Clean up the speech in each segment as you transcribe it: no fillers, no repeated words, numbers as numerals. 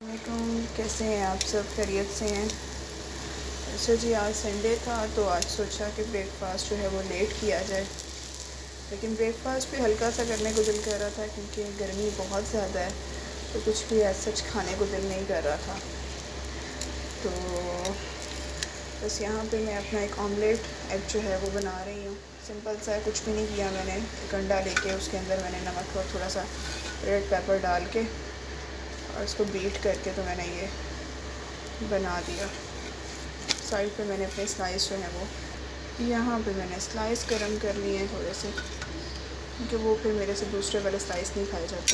वालेकुम, कैसे हैं आप सब? खैरियत से हैं? अच्छा जी, आज संडे था तो आज सोचा कि ब्रेकफ़ास्ट जो है वो लेट किया जाए, लेकिन ब्रेकफ़ास्ट भी हल्का सा करने को दिल कर रहा था क्योंकि गर्मी बहुत ज़्यादा है, तो कुछ भी ऐसा सच खाने को दिल नहीं कर रहा था। तो बस यहाँ पे मैं अपना एक ऑमलेट एग जो है वो बना रही हूँ। सिंपल सा है, कुछ भी नहीं किया मैंने। एक अंडा लेके उसके अंदर मैंने नमक और थोड़ा सा रेड पेपर डाल के और इसको बीट करके तो मैंने ये बना दिया। साइड पे मैंने अपने स्लाइस जो हैं वो यहाँ पे मैंने स्लाइस गरम कर लिए हैं थोड़े से, क्योंकि वो फिर मेरे से दूसरे वाले स्लाइस नहीं खाए जाते।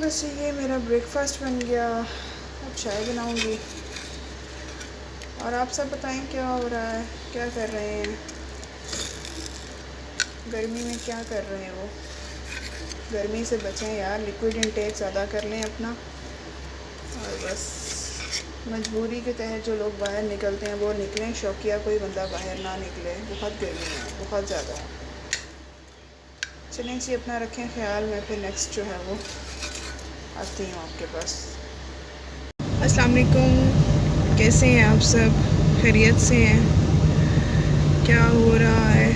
बस ये मेरा ब्रेकफास्ट बन गया। अब चाय बनाऊँगी। और आप सब बताएं क्या हो रहा है, क्या कर रहे हैं गर्मी में, क्या कर रहे हैं वो? गर्मी से बचें यार, लिक्विड इंटेक ज़्यादा कर लें अपना। और बस मजबूरी के तहत जो लोग बाहर निकलते हैं वो निकलें, शौकिया कोई बंदा बाहर ना निकले। बहुत गर्मी है, बहुत ज़्यादा है। चलें जी, अपना रखें ख्याल। मैं फिर नेक्स्ट जो है वो आती हूँ आपके पास। अस्सलाम वालेकुम, कैसे हैं आप सब? खैरियत से हैं? क्या हो रहा है?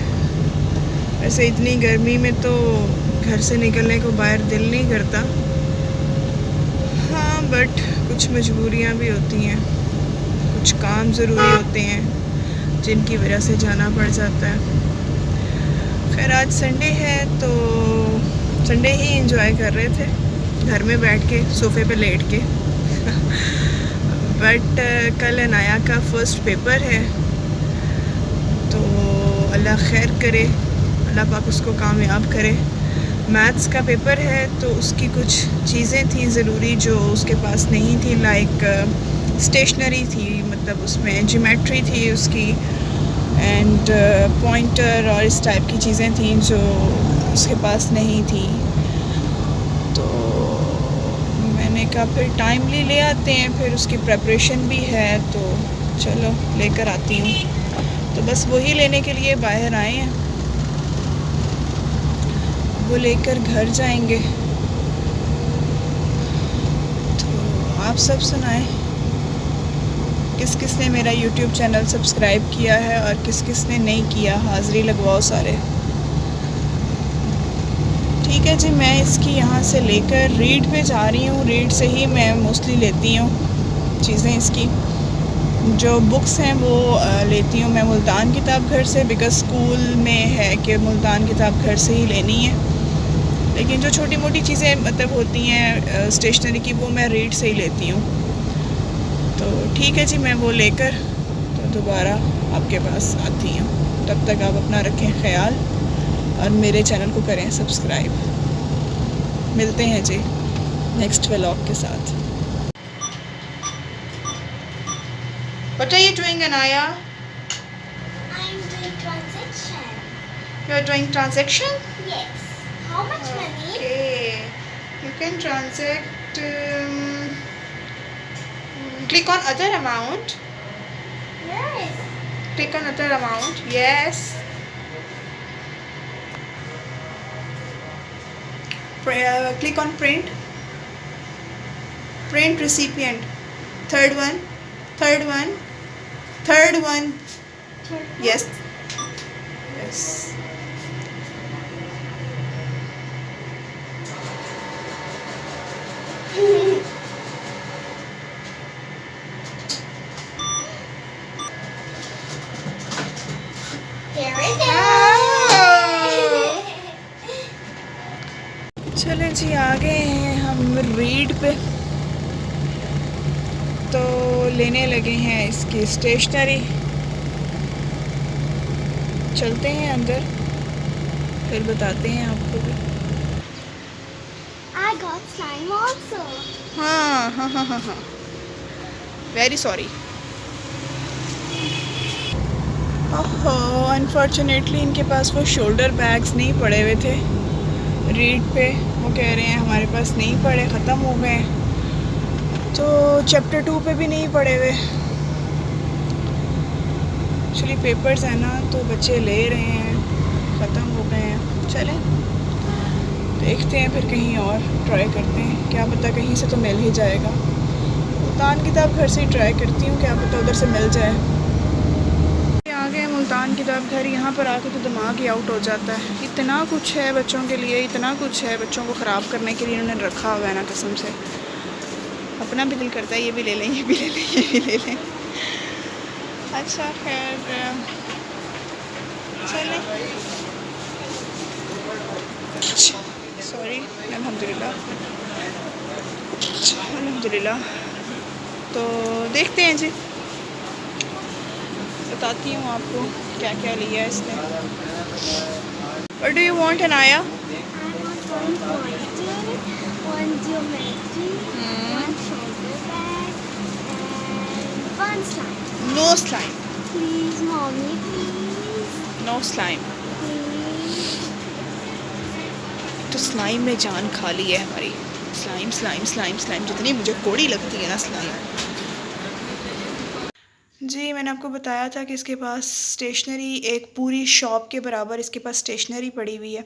वैसे इतनी गर्मी में तो घर से निकलने को बाहर दिल नहीं करता। हाँ, बट कुछ मजबूरियाँ भी होती हैं, कुछ काम ज़रूरी होते हैं जिनकी वजह से जाना पड़ जाता है। खैर आज संडे है तो संडे ही एंजॉय कर रहे थे घर में बैठ के सोफ़े पे लेट के। बट कल अनाया का फ़र्स्ट पेपर है, तो अल्लाह खैर करे, अल्लाह पाक उसको कामयाब करे। मैथ्स का पेपर है तो उसकी कुछ चीज़ें थी ज़रूरी जो उसके पास नहीं थी, लाइक स्टेशनरी थी, मतलब उसमें ज्योमेट्री थी उसकी एंड पॉइंटर और इस टाइप की चीज़ें थी जो उसके पास नहीं थी। तो मैंने कहा फिर टाइमली ले आते हैं, फिर उसकी प्रेपरेशन भी है तो चलो लेकर आती हूँ। तो बस वही लेने के लिए बाहर आए हैं, वो लेकर घर जाएंगे। तो आप सब सुनाएं, किस किस ने मेरा YouTube चैनल सब्सक्राइब किया है और किस किस ने नहीं किया, हाज़िरी लगवाओ सारे। ठीक है जी, मैं इसकी यहाँ से लेकर रीड पे जा रही हूँ। रीड से ही मैं मोस्टली लेती हूँ चीज़ें। इसकी जो बुक्स हैं वो लेती हूँ मैं मुल्तान किताब घर से, बिकॉज़ स्कूल में है कि मुल्तान किताब घर से ही लेनी है। लेकिन जो छोटी मोटी चीज़ें मतलब होती हैं स्टेशनरी की, वो मैं रीड से ही लेती हूँ। तो ठीक है जी, मैं वो लेकर तो दोबारा आपके पास आती हूँ। तब तक आप अपना रखें ख्याल और मेरे चैनल को करें सब्सक्राइब। मिलते हैं जी नेक्स्ट व्लॉग के साथ। What are you doing, Anaya? I'm doing transaction. You are doing transaction? Yes. How much money? Okay. You can transact. Click on other amount. Where is? Click on other amount. Yes. Click on print. Print recipient. Third one. Third one. Third one. Yes. Yes. Here it is. चलें जी, आ गए हैं हम read पे। तो लेने लगे हैं इसकी स्टेशनरी। चलते हैं अंदर, फिर बताते हैं आपको भी। I got slime also. हाँ हाँ हाँ हाँ हाँ, वेरी सॉरी। ओहो, अनफॉर्चुनेटली इनके पास वो शोल्डर बैग्स नहीं पड़े हुए थे रीड पे। वो कह रहे हैं हमारे पास नहीं पड़े, ख़त्म हो गए। तो चैप्टर 2 पे भी नहीं पड़े हुए। एक्चुअली पेपर्स हैं ना, तो बच्चे ले रहे हैं, ख़त्म हो गए हैं। चलें, तो देखते हैं फिर कहीं और ट्राई करते हैं, क्या पता कहीं से तो मिल ही जाएगा। मुल्तान किताब घर से ही ट्राई करती हूँ, क्या पता उधर से मिल जाए। आ गए मुल्तान किताब घर, यहाँ पर आके तो दिमाग ही आउट हो जाता है। इतना कुछ है बच्चों के लिए, इतना कुछ है बच्चों को ख़राब करने के लिए इन्होंने रखा हुआ है ना, कसम से अपना भी दिल करता है ये भी ले लें, ये भी ले लें, ये भी ले लें। अच्छा खैर चलें, सॉरी, अल्हम्दुलिल्लाह, अल्हम्दुलिल्लाह। तो देखते हैं जी, बताती हूँ आपको क्या क्या लिया है इसने। What do you want, Anaya? I want one pointer, one geometry, one shoulder bag, and one slime. No slime. Please, mommy, please. No slime. Please. तो स्लाइम में जान खा ली है हमारी। स्लाइम स्लाइम स्लाइम स्लाइम, जितनी मुझे कोड़ी लगती है ना स्लाइम। जी मैंने आपको बताया था कि इसके पास स्टेशनरी एक पूरी शॉप के बराबर इसके पास स्टेशनरी पड़ी हुई है।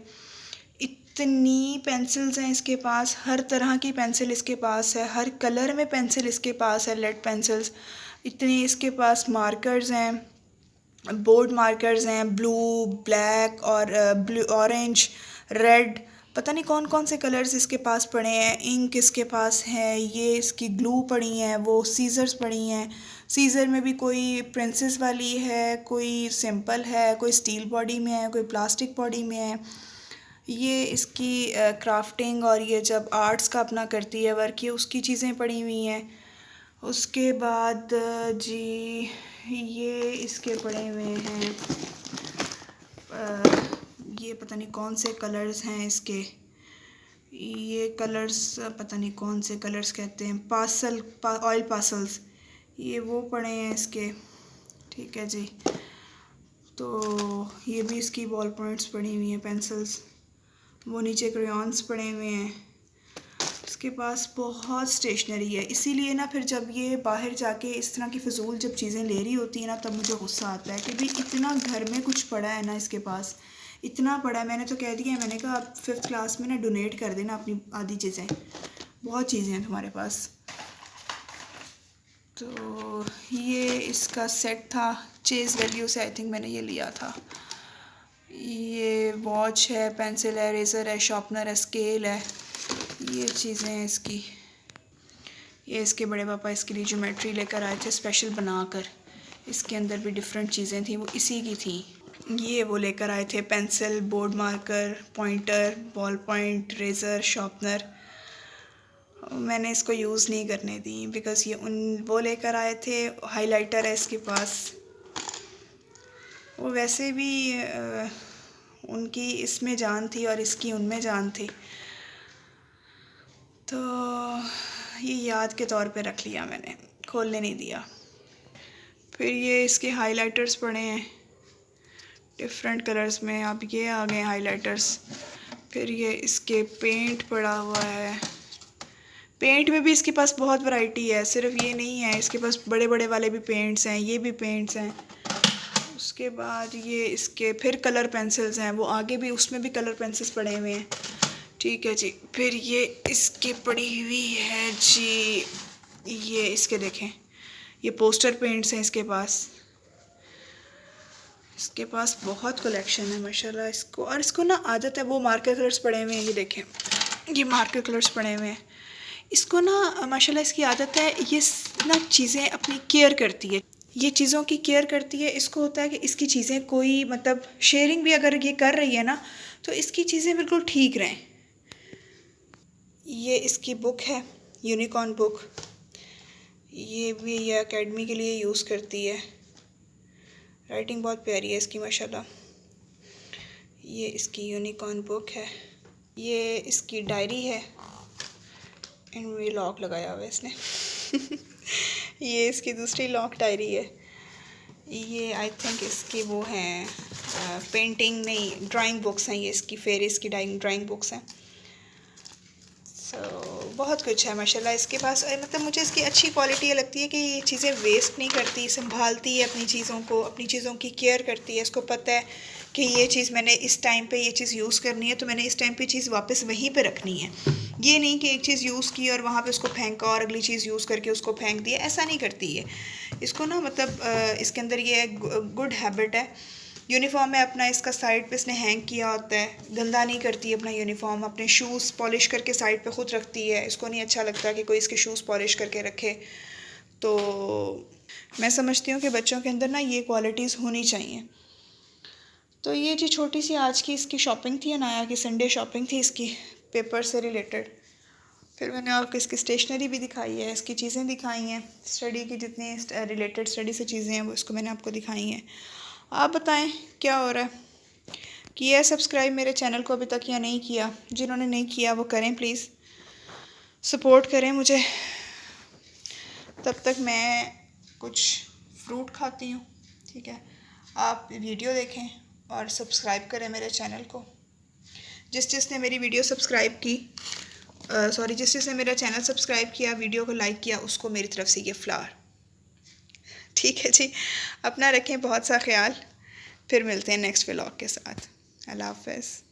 इतनी पेंसिल्स हैं इसके पास, हर तरह की पेंसिल इसके पास है, हर कलर में पेंसिल इसके पास है, लेड पेंसिल्स। इतनी इसके पास मार्कर्स हैं, बोर्ड मार्कर्स हैं, ब्लू, ब्लैक और ब्लू, ऑरेंज, रेड, पता नहीं कौन कौन से कलर्स इसके पास पड़े हैं। इंक इसके पास है, ये इसकी ग्लू पड़ी हैं, वो सीज़र्स पड़ी हैं। सीज़र में भी कोई प्रिंसेस वाली है, कोई सिंपल है, कोई स्टील बॉडी में है, कोई प्लास्टिक बॉडी में है। ये इसकी क्राफ्टिंग और ये जब आर्ट्स का अपना करती है वर्क, ये उसकी चीज़ें पड़ी हुई हैं। उसके बाद जी ये इसके पड़े हुए हैं, ये पता नहीं कौन से कलर्स हैं इसके, ये कलर्स पता नहीं कौन से कलर्स कहते हैं, ऑयल पासल्स, ये वो पड़े हैं इसके। ठीक है जी, तो ये भी इसकी बॉल पॉइंट्स पड़ी हुई हैं, पेंसिल्स, वो नीचे क्रेयॉन्स पड़े हुए हैं। इसके पास बहुत स्टेशनरी है, इसीलिए ना फिर जब ये बाहर जाके इस तरह की फ़िजूल जब चीज़ें ले रही होती है ना, तब मुझे गुस्सा आता है कि भाई इतना घर में कुछ पड़ा है ना, इसके पास इतना पड़ा है। मैंने तो कह दिया है, मैंने कहा आप 5th क्लास में ना डोनेट कर देना अपनी आधी चीज़ें, बहुत चीज़ें हैं तुम्हारे पास। तो ये इसका सेट था, चेज़ वैल्यू से आई थिंक मैंने ये लिया था। ये वॉच है, पेंसिल है, रेज़र है, शार्पनर है, स्केल है, ये चीज़ें हैं इसकी। ये इसके बड़े पापा इसके लिए ज्योमेट्री लेकर आए थे स्पेशल बनाकर, इसके अंदर भी डिफरेंट चीज़ें थी, वो इसी की थी। ये वो लेकर आए थे pencil, board marker, pointer, ball point, razor, sharpener. मैंने इसको यूज़ नहीं करने दी बिकॉज़ ये वो लेकर आए थे। हाइलाइटर है इसके पास, वो वैसे भी उनकी इसमें जान थी और इसकी उनमें जान थी, तो ये याद के तौर पे रख लिया मैंने, खोलने नहीं दिया। फिर ये इसके हाइलाइटर्स पड़े हैं डिफरेंट कलर्स में, अब ये आ गए हाइलाइटर्स। फिर ये इसके पेंट पड़ा हुआ है, पेंट में भी इसके पास बहुत वैरायटी है, सिर्फ ये नहीं है, इसके पास बड़े बड़े वाले भी पेंट्स हैं, ये भी पेंट्स हैं। उसके बाद ये इसके फिर कलर पेंसिल्स हैं, वो आगे भी उसमें भी कलर पेंसिल्स पड़े हुए हैं। ठीक है जी, फिर ये इसके पड़ी हुई है जी, ये इसके देखें, ये पोस्टर पेंट्स हैं इसके पास। इसके पास बहुत कलेक्शन है माशाल्लाह इसको, और इसको ना आदत है, वो मार्कर कलर्स पड़े हुए हैं, ये देखें, ये मार्कर कलर्स पड़े हुए हैं। इसको ना माशाल्लाह इसकी आदत है, ये ना चीज़ें अपनी केयर करती है, ये चीज़ों की केयर करती है। इसको होता है कि इसकी चीज़ें कोई मतलब शेयरिंग भी अगर ये कर रही है ना, तो इसकी चीज़ें बिल्कुल ठीक रहें। ये इसकी बुक है, यूनिकॉर्न बुक, ये भी ये एकेडमी के लिए यूज़ करती है, राइटिंग बहुत प्यारी है इसकी माशाल्लाह। ये इसकी यूनिकॉर्न बुक है, ये इसकी डायरी है, इनमें लॉक लगाया हुआ है इसने ये इसकी दूसरी लॉक डायरी है। ये आई थिंक इसकी वो हैं पेंटिंग नहीं ड्राइंग बुक्स हैं, ये इसकी फेरिस की ड्राइंग बुक्स हैं। बहुत कुछ है माशाल्लाह इसके पास, मतलब मुझे इसकी अच्छी क्वालिटी ये लगती है कि ये चीज़ें वेस्ट नहीं करती, संभालती है अपनी चीज़ों को, अपनी चीज़ों की केयर करती है। इसको पता है कि ये चीज़ मैंने इस टाइम पे ये चीज़ यूज़ करनी है तो मैंने इस टाइम पे चीज़ वापस वहीं पे रखनी है। ये नहीं कि एक चीज़ यूज़ की और वहाँ पे उसको फेंका और अगली चीज़ यूज़ करके उसको फेंक दिया, ऐसा नहीं करती है। इसको ना मतलब इसके अंदर ये गुड हैबिट है। यूनिफॉर्म है अपना, इसका साइड पे इसने हैंग किया होता है, गंदा नहीं करती है अपना यूनिफॉर्म। अपने शूज़ पॉलिश करके साइड पे ख़ुद रखती है, इसको नहीं अच्छा लगता कि कोई इसके शूज़ पॉलिश करके रखे। तो मैं समझती हूँ कि बच्चों के अंदर ना ये क्वालिटीज़ होनी चाहिए। तो ये जी छोटी सी आज की इसकी शॉपिंग थी, अनाया की संडे शॉपिंग थी इसकी पेपर से रिलेटेड। फिर मैंने आपको इसकी स्टेशनरी भी दिखाई है, इसकी चीज़ें दिखाई हैं, स्टडी की जितनी रिलेटेड स्टडी से चीज़ें हैं वो इसको मैंने आपको दिखाई हैं। आप बताएं क्या हो रहा है? किया है सब्सक्राइब मेरे चैनल को अभी तक या नहीं किया? जिन्होंने नहीं किया वो करें प्लीज़, सपोर्ट करें मुझे। तब तक मैं कुछ फ्रूट खाती हूँ, ठीक है? आप वीडियो देखें और सब्सक्राइब करें मेरे चैनल को। जिसने मेरी वीडियो सब्सक्राइब की जिसने मेरा चैनल सब्सक्राइब किया, वीडियो को लाइक किया, उसको मेरी तरफ से ये फ्लावर, ठीक है जी। अपना रखें बहुत सा ख्याल। फिर मिलते हैं नेक्स्ट व्लॉग के साथ। अल्लाह हाफ़िज़।